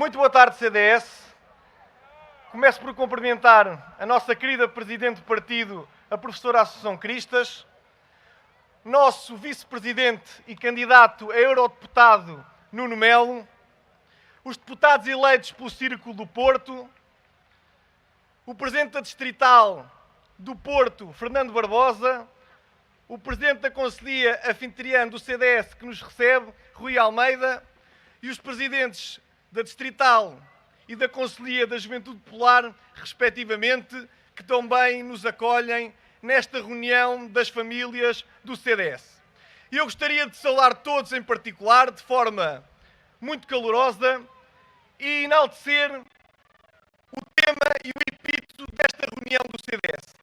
Muito boa tarde, CDS. Começo por cumprimentar a nossa querida Presidente do Partido, a professora Assunção Cristas, nosso Vice-Presidente e candidato a Eurodeputado, Nuno Melo, os deputados eleitos pelo Círculo do Porto, o Presidente da Distrital do Porto, Fernando Barbosa, o Presidente da Conselhia anfitriã do CDS que nos recebe, Rui Almeida, e os Presidentes da Distrital e da Conselhia da Juventude Popular, respectivamente, que também nos acolhem nesta reunião das famílias do CDS. E eu gostaria de saudar todos em particular, de forma muito calorosa, e enaltecer o tema e o epíteto desta reunião do CDS,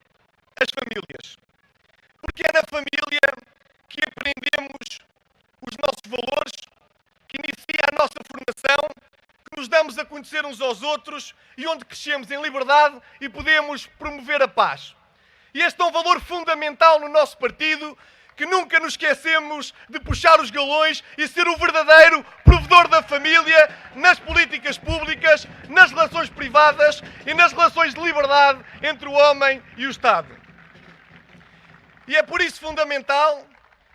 as famílias. Porque é na família que aprendemos os nossos valores, que inicia a nossa formação, que nos damos a conhecer uns aos outros e onde crescemos em liberdade e podemos promover a paz. E este é um valor fundamental no nosso partido, que nunca nos esquecemos de puxar os galões e ser o verdadeiro provedor da família nas políticas públicas, nas relações privadas e nas relações de liberdade entre o homem e o Estado. E é por isso fundamental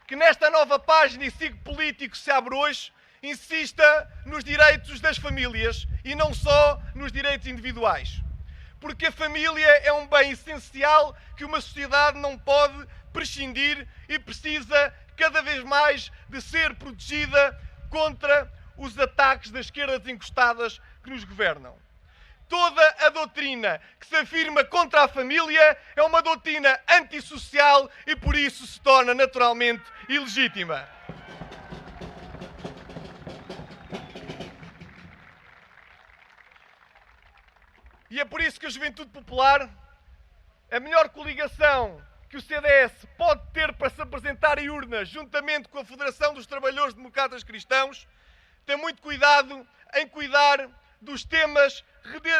que nesta nova página e ciclo político que se abre hoje, insista nos direitos das famílias e não só nos direitos individuais. Porque a família é um bem essencial que uma sociedade não pode prescindir e precisa cada vez mais de ser protegida contra os ataques das esquerdas encostadas que nos governam. Toda a doutrina que se afirma contra a família é uma doutrina antissocial e por isso se torna naturalmente ilegítima. E é por isso que a Juventude Popular, a melhor coligação que o CDS pode ter para se apresentar em urnas, juntamente com a Federação dos Trabalhadores Democratas Cristãos, tem muito cuidado em cuidar dos temas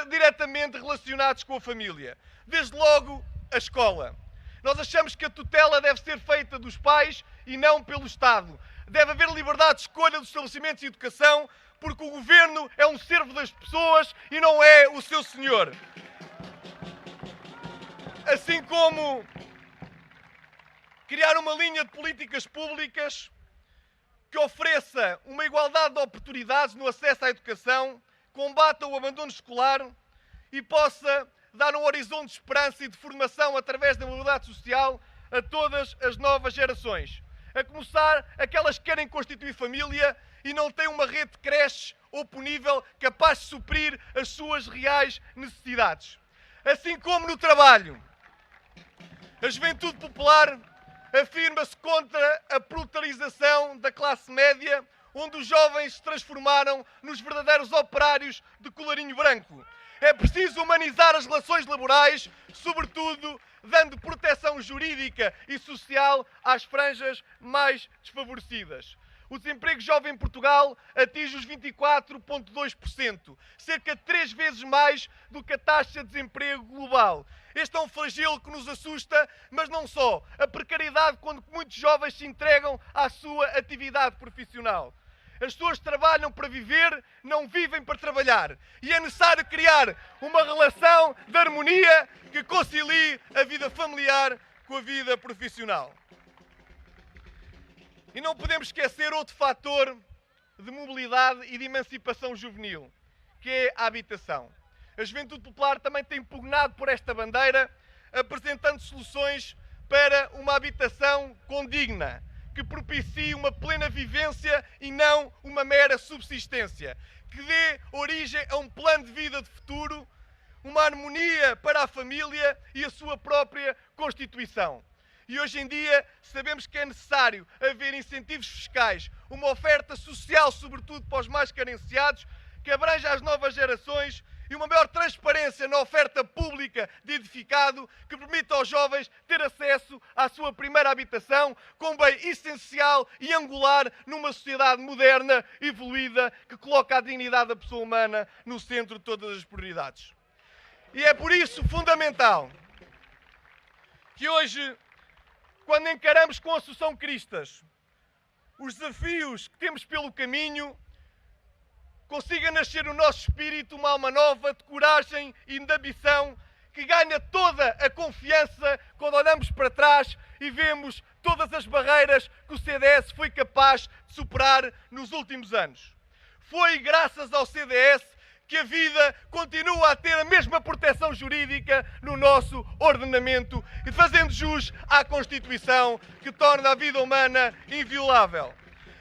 diretamente relacionados com a família. Desde logo, a escola. Nós achamos que a tutela deve ser feita dos pais e não pelo Estado. Deve haver liberdade de escolha dos estabelecimentos de educação, porque o governo é um servo das pessoas e não é o seu senhor. Assim como criar uma linha de políticas públicas que ofereça uma igualdade de oportunidades no acesso à educação, combata o abandono escolar e possa dar um horizonte de esperança e de formação através da mobilidade social a todas as novas gerações. A começar aquelas que querem constituir família e não têm uma rede de creches oponível capaz de suprir as suas reais necessidades. Assim como no trabalho, a Juventude Popular afirma-se contra a proletarização da classe média, onde os jovens se transformaram nos verdadeiros operários de colarinho branco. É preciso humanizar as relações laborais, sobretudo dando proteção jurídica e social às franjas mais desfavorecidas. O desemprego jovem em Portugal atinge os 24,2%, cerca de 3 vezes mais do que a taxa de desemprego global. Este é um flagelo que nos assusta, mas não só. A precariedade quando muitos jovens se entregam à sua atividade profissional. As pessoas trabalham para viver, não vivem para trabalhar. E é necessário criar uma relação de harmonia que concilie a vida familiar com a vida profissional. E não podemos esquecer outro fator de mobilidade e de emancipação juvenil, que é a habitação. A Juventude Popular também tem pugnado por esta bandeira, apresentando soluções para uma habitação condigna, que propicie uma plena vivência e não uma mera subsistência, que dê origem a um plano de vida de futuro, uma harmonia para a família e a sua própria constituição. E hoje em dia sabemos que é necessário haver incentivos fiscais, uma oferta social, sobretudo para os mais carenciados, que abranja as novas gerações e uma maior transparência na oferta pública de edificado que permita aos jovens ter acesso à sua primeira habitação, com bem essencial e angular numa sociedade moderna, evoluída, que coloca a dignidade da pessoa humana no centro de todas as prioridades. E é por isso fundamental que hoje, quando encaramos com a Assunção Cristas os desafios que temos pelo caminho, consiga nascer no nosso espírito uma alma nova de coragem e de ambição que ganha toda a confiança quando olhamos para trás e vemos todas as barreiras que o CDS foi capaz de superar nos últimos anos. Foi graças ao CDS que a vida continua a ter a mesma proteção jurídica no nosso ordenamento e fazendo jus à Constituição que torna a vida humana inviolável.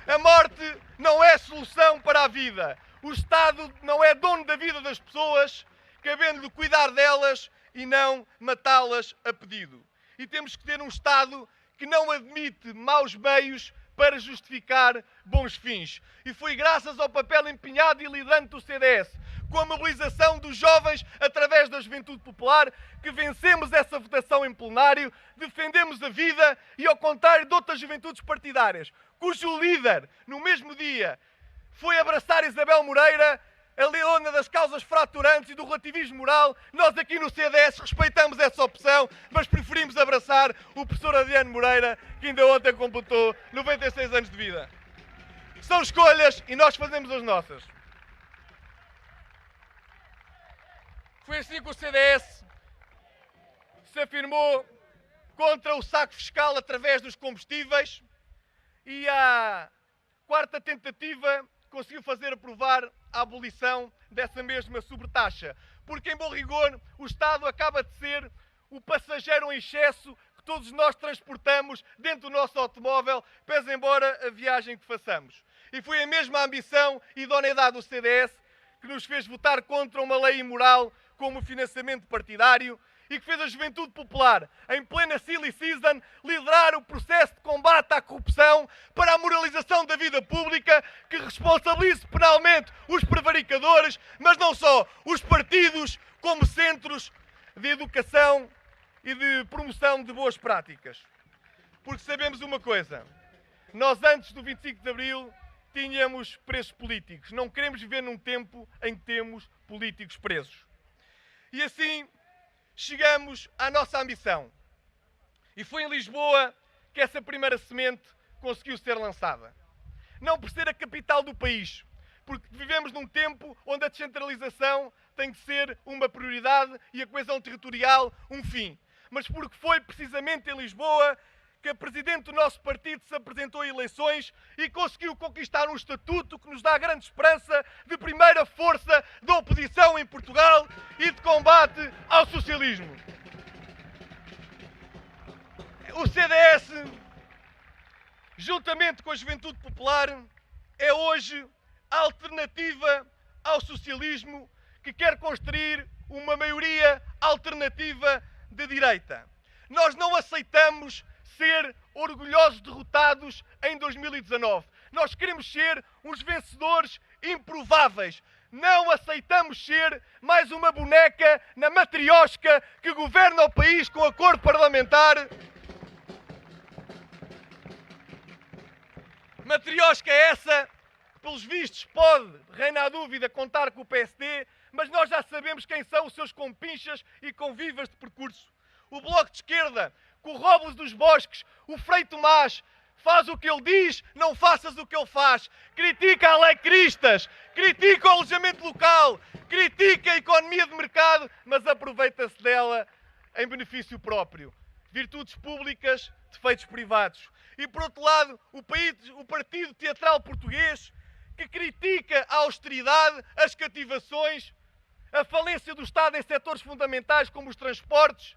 A morte não é solução para a vida. O Estado não é dono da vida das pessoas, cabendo-lhe cuidar delas e não matá-las a pedido. E temos que ter um Estado que não admite maus meios para justificar bons fins. E foi graças ao papel empenhado e liderante do CDS, com a mobilização dos jovens através da Juventude Popular, que vencemos essa votação em plenário, defendemos a vida e, ao contrário de outras juventudes partidárias, cujo líder, no mesmo dia, foi abraçar Isabel Moreira, a leona das causas fraturantes e do relativismo moral, nós aqui no CDS respeitamos essa opção, mas preferimos abraçar o professor Adriano Moreira, que ainda ontem completou 96 anos de vida. São escolhas e nós fazemos as nossas. Foi assim que o CDS se afirmou contra o saco fiscal através dos combustíveis e a quarta tentativa conseguiu fazer aprovar a abolição dessa mesma sobretaxa. Porque, em bom rigor, o Estado acaba de ser o passageiro em excesso que todos nós transportamos dentro do nosso automóvel, pese embora a viagem que façamos. E foi a mesma ambição e idoneidade do CDS que nos fez votar contra uma lei imoral como o financiamento partidário e que fez a Juventude Popular, em plena silly season, liderar o processo de combate à corrupção para a moralização da vida pública, que responsabilize penalmente os prevaricadores, mas não só, os partidos como centros de educação e de promoção de boas práticas. Porque sabemos uma coisa, nós antes do 25 de Abril tínhamos presos políticos. Não queremos viver num tempo em que temos políticos presos. E assim chegamos à nossa ambição. E foi em Lisboa que essa primeira semente conseguiu ser lançada. Não por ser a capital do país, porque vivemos num tempo onde a descentralização tem que ser uma prioridade e a coesão territorial um fim. Mas porque foi precisamente em Lisboa que a Presidente do nosso partido se apresentou a eleições e conseguiu conquistar um estatuto que nos dá grande esperança de primeira força da oposição em Portugal e de combate ao socialismo. O CDS, juntamente com a Juventude Popular, é hoje a alternativa ao socialismo que quer construir uma maioria alternativa de direita. Nós não aceitamos ser orgulhosos derrotados em 2019. Nós queremos ser uns vencedores improváveis. Não aceitamos ser mais uma boneca na matriosca que governa o país com acordo parlamentar. Matriosca essa que, pelos vistos, pode, reina a dúvida, contar com o PSD, mas nós já sabemos quem são os seus compinchas e convivas de percurso. O Bloco de Esquerda, com o Robles dos Bosques, o Frei Tomás, faz o que ele diz, não faças o que ele faz. Critica a lei Cristas, critica o alojamento local, critica a economia de mercado, mas aproveita-se dela em benefício próprio. Virtudes públicas, defeitos privados. E por outro lado, o Partido Teatral Português, que critica a austeridade, as cativações, a falência do Estado em setores fundamentais como os transportes,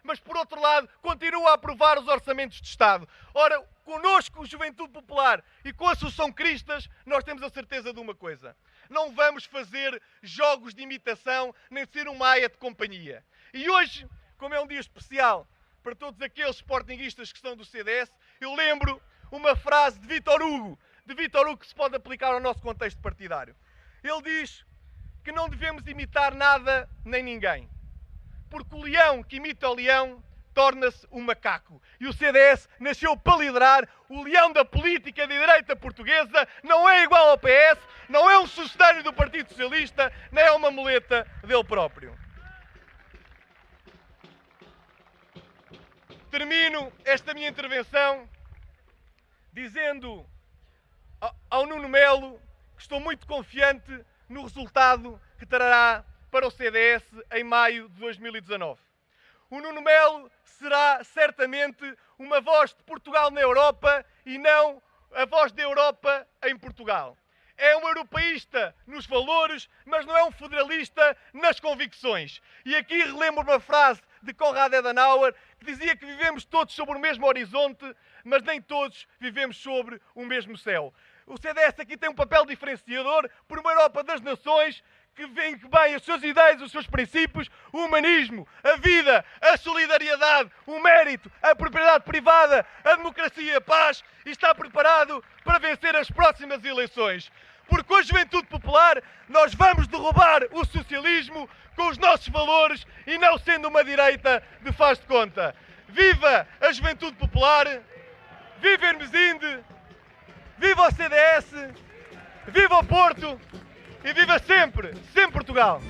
mas, por outro lado, continua a aprovar os orçamentos de Estado. Ora, connosco, Juventude Popular, e com a Associação Cristas, nós temos a certeza de uma coisa. Não vamos fazer jogos de imitação, nem ser uma aia de companhia. E hoje, como é um dia especial para todos aqueles sportinguistas que são do CDS, eu lembro uma frase de Vítor Hugo que se pode aplicar ao nosso contexto partidário. Ele diz que não devemos imitar nada nem ninguém. Porque o leão que imita o leão torna-se um macaco. E o CDS nasceu para liderar o leão da política de direita portuguesa, não é igual ao PS, não é um sucedâneo do Partido Socialista, nem é uma muleta dele próprio. Termino esta minha intervenção dizendo ao Nuno Melo que estou muito confiante no resultado que trará para o CDS em maio de 2019. O Nuno Melo será certamente uma voz de Portugal na Europa e não a voz da Europa em Portugal. É um europeísta nos valores, mas não é um federalista nas convicções. E aqui relembro uma frase de Konrad Adenauer que dizia que vivemos todos sobre o mesmo horizonte, mas nem todos vivemos sobre o mesmo céu. O CDS aqui tem um papel diferenciador por uma Europa das nações que vem bem as suas ideias, os seus princípios, o humanismo, a vida, a solidariedade, o mérito, a propriedade privada, a democracia e a paz e está preparado para vencer as próximas eleições. Porque com a Juventude Popular nós vamos derrubar o socialismo com os nossos valores e não sendo uma direita de faz de conta. Viva a Juventude Popular, viva Hermesinde, viva o CDS, viva o Porto e viva sempre, sempre Portugal!